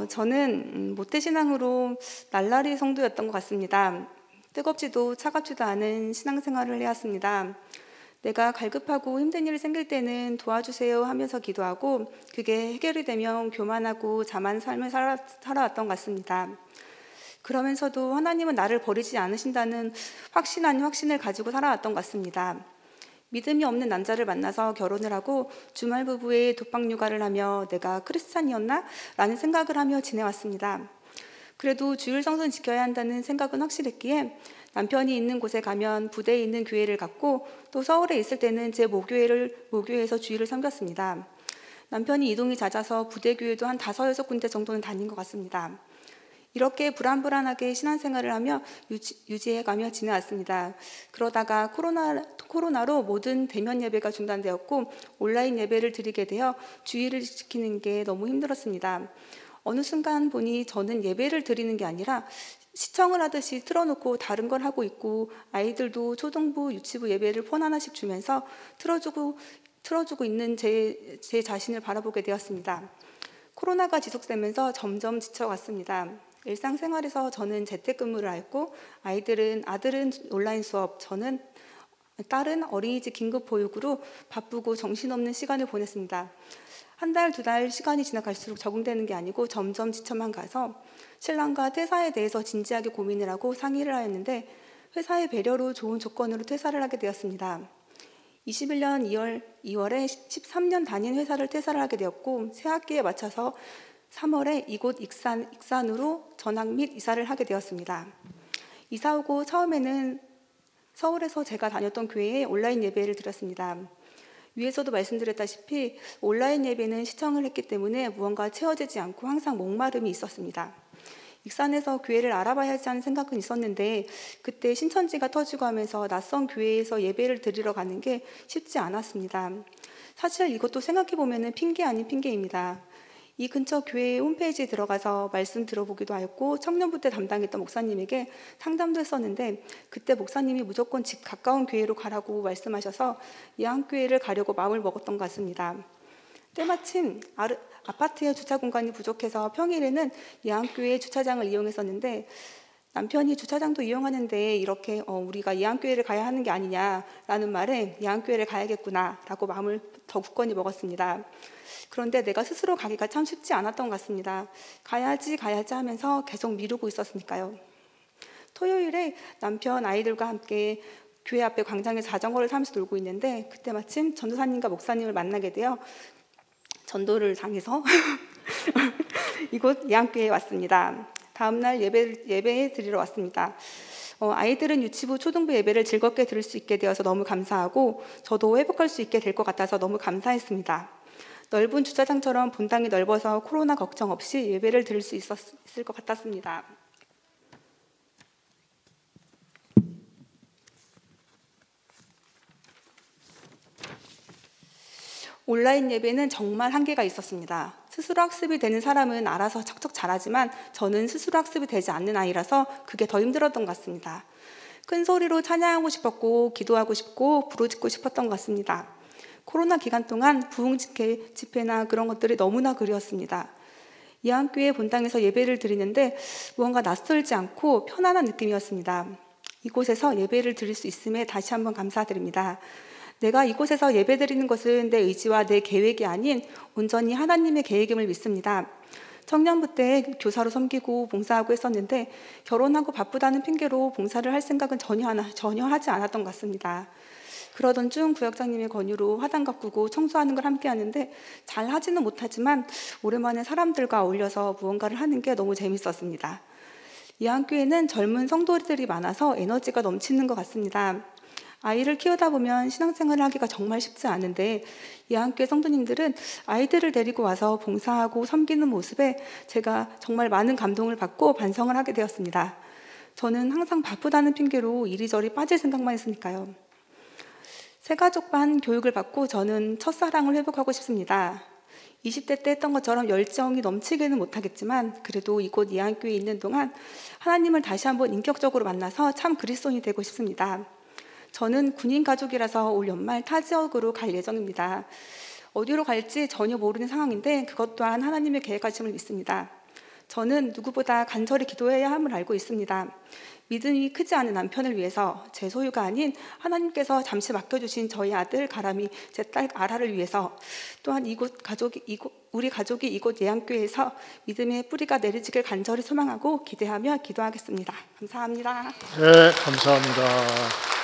저는 모태신앙으로 날라리 성도였던 것 같습니다. 뜨겁지도 차갑지도 않은 신앙생활을 해왔습니다. 내가 갈급하고 힘든 일이 생길 때는 도와주세요 하면서 기도하고 그게 해결이 되면 교만하고 자만 삶을 살아왔던 것 같습니다. 그러면서도 하나님은 나를 버리지 않으신다는 확신 아닌 확신을 가지고 살아왔던 것 같습니다. 믿음이 없는 남자를 만나서 결혼을 하고 주말 부부의 독박 육아를 하며 내가 크리스찬이었나? 라는 생각을 하며 지내왔습니다. 그래도 주일 성수는 지켜야 한다는 생각은 확실했기에 남편이 있는 곳에 가면 부대에 있는 교회를 갔고 또 서울에 있을 때는 제 모교회에서 주일을 섬겼습니다. 남편이 이동이 잦아서 부대 교회도 한 5-6군데 정도는 다닌 것 같습니다. 이렇게 불안불안하게 신앙생활을 하며 유지해가며 지내왔습니다. 그러다가 코로나로 모든 대면 예배가 중단되었고 온라인 예배를 드리게 되어 주의를 지키는 게 너무 힘들었습니다. 어느 순간 보니 저는 예배를 드리는 게 아니라 시청을 하듯이 틀어놓고 다른 걸 하고 있고 아이들도 초등부, 유치부 예배를 폰 하나씩 주면서 틀어주고 있는 제 자신을 바라보게 되었습니다. 코로나가 지속되면서 점점 지쳐갔습니다. 일상생활에서 저는 재택근무를 했고 아들은 온라인 수업, 딸은 어린이집 긴급보육으로 바쁘고 정신없는 시간을 보냈습니다. 한 달, 2달 시간이 지나갈수록 적응되는 게 아니고 점점 지쳐만 가서 신랑과 퇴사에 대해서 진지하게 고민을 하고 상의를 하였는데 회사의 배려로 좋은 조건으로 퇴사를 하게 되었습니다. 21년 2월에 13년 다닌 회사를 퇴사를 하게 되었고 새 학기에 맞춰서 3월에 이곳 익산으로 전학 및 이사를 하게 되었습니다. 이사 오고 처음에는 서울에서 제가 다녔던 교회에 온라인 예배를 드렸습니다. 위에서도 말씀드렸다시피 온라인 예배는 시청을 했기 때문에 무언가 채워지지 않고 항상 목마름이 있었습니다. 익산에서 교회를 알아봐야지 하는 생각은 있었는데 그때 신천지가 터지고 하면서 낯선 교회에서 예배를 드리러 가는 게 쉽지 않았습니다. 사실 이것도 생각해보면 핑계 아닌 핑계입니다. 이 근처 교회 홈페이지에 들어가서 말씀 들어보기도 하였고 청년부 때 담당했던 목사님에게 상담도 했었는데 그때 목사님이 무조건 집 가까운 교회로 가라고 말씀하셔서 예안교회를 가려고 마음을 먹었던 것 같습니다. 때마침 아파트에 주차 공간이 부족해서 평일에는 예안교회 주차장을 이용했었는데 남편이 주차장도 이용하는데 이렇게 우리가 예안교회를 가야 하는 게 아니냐라는 말에 예안교회를 가야겠구나 라고 마음을 더 굳건히 먹었습니다. 그런데 내가 스스로 가기가 참 쉽지 않았던 것 같습니다. 가야지 하면서 계속 미루고 있었으니까요. 토요일에 남편 아이들과 함께 교회 앞에 광장에서 자전거를 타면서 놀고 있는데 그때 마침 전도사님과 목사님을 만나게 되어 전도를 당해서 이곳 예안교회에 왔습니다. 다음날 예배에 드리러 왔습니다. 아이들은 유치부, 초등부 예배를 즐겁게 들을 수 있게 되어서 너무 감사하고 저도 회복할 수 있게 될 것 같아서 너무 감사했습니다. 넓은 주차장처럼 본당이 넓어서 코로나 걱정 없이 예배를 드릴 수 있을 것 같았습니다. 온라인 예배는 정말 한계가 있었습니다. 스스로 학습이 되는 사람은 알아서 척척 잘하지만 저는 스스로 학습이 되지 않는 아이라서 그게 더 힘들었던 것 같습니다. 큰 소리로 찬양하고 싶었고 기도하고 싶고 부르짖고 싶었던 것 같습니다. 코로나 기간 동안 부흥 집회나 그런 것들이 너무나 그리웠습니다. 예안교회 본당에서 예배를 드리는데 무언가 낯설지 않고 편안한 느낌이었습니다. 이곳에서 예배를 드릴 수 있음에 다시 한번 감사드립니다. 내가 이곳에서 예배드리는 것은 내 의지와 내 계획이 아닌 온전히 하나님의 계획임을 믿습니다. 청년부 때 교사로 섬기고 봉사하고 했었는데 결혼하고 바쁘다는 핑계로 봉사를 할 생각은 전혀 하지 않았던 것 같습니다. 그러던 중 구역장님의 권유로 화단 가꾸고 청소하는 걸 함께 하는데 잘 하지는 못하지만 오랜만에 사람들과 어울려서 무언가를 하는 게 너무 재밌었습니다. 예안교회는 젊은 성도들이 많아서 에너지가 넘치는 것 같습니다. 아이를 키우다 보면 신앙생활을 하기가 정말 쉽지 않은데 예안교회 성도님들은 아이들을 데리고 와서 봉사하고 섬기는 모습에 제가 정말 많은 감동을 받고 반성을 하게 되었습니다. 저는 항상 바쁘다는 핑계로 이리저리 빠질 생각만 했으니까요. 새가족반 교육을 받고 저는 첫사랑을 회복하고 싶습니다. 20대 때 했던 것처럼 열정이 넘치게는 못하겠지만 그래도 이곳 예안교회에 있는 동안 하나님을 다시 한번 인격적으로 만나서 참 그리스도인이 되고 싶습니다. 저는 군인 가족이라서 올 연말 타 지역으로 갈 예정입니다. 어디로 갈지 전혀 모르는 상황인데 그것 또한 하나님의 계획하심을 믿습니다. 저는 누구보다 간절히 기도해야 함을 알고 있습니다. 믿음이 크지 않은 남편을 위해서, 제 소유가 아닌 하나님께서 잠시 맡겨주신 저희 아들 가람이 제 딸 아라를 위해서, 또한 우리 가족이 이곳 예양교회에서 믿음의 뿌리가 내리지길 간절히 소망하고 기대하며 기도하겠습니다. 감사합니다. 네, 감사합니다.